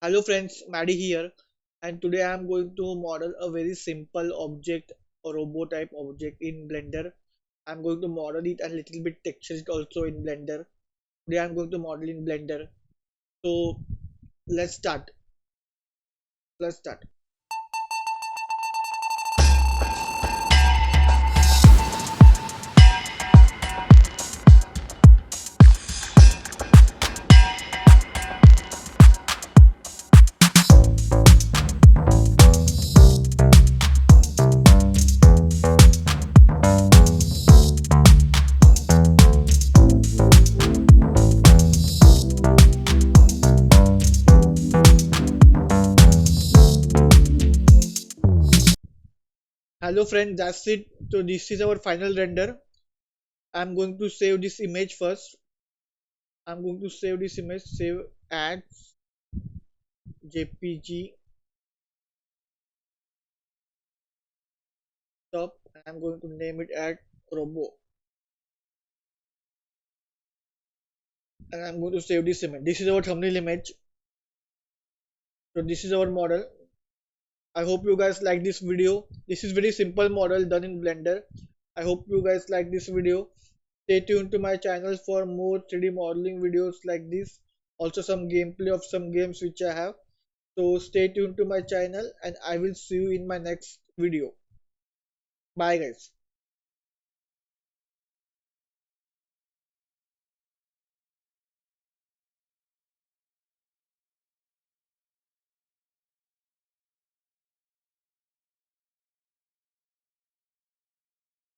Hello friends, Maddie here, and today I am going to model a very simple object, a robo type object in Blender. I am going to model it and little bit texture it also in Blender. Today I am going to model in Blender. So let's start. Let's start. Hello friends, that's it. So this is our final render. I am going to save this image first. I am going to save this image. Save as JPG. Stop. I am going to name it as robo, and I am going to save this image. This is our thumbnail image. So this is our model. I hope you guys like this video. This is very simple model done in Blender. I hope you guys like this video. Stay tuned to my channel for more 3D modeling videos like this. Also some gameplay of some games which I have. So stay tuned to my channel and I will see you in my next video. Bye guys.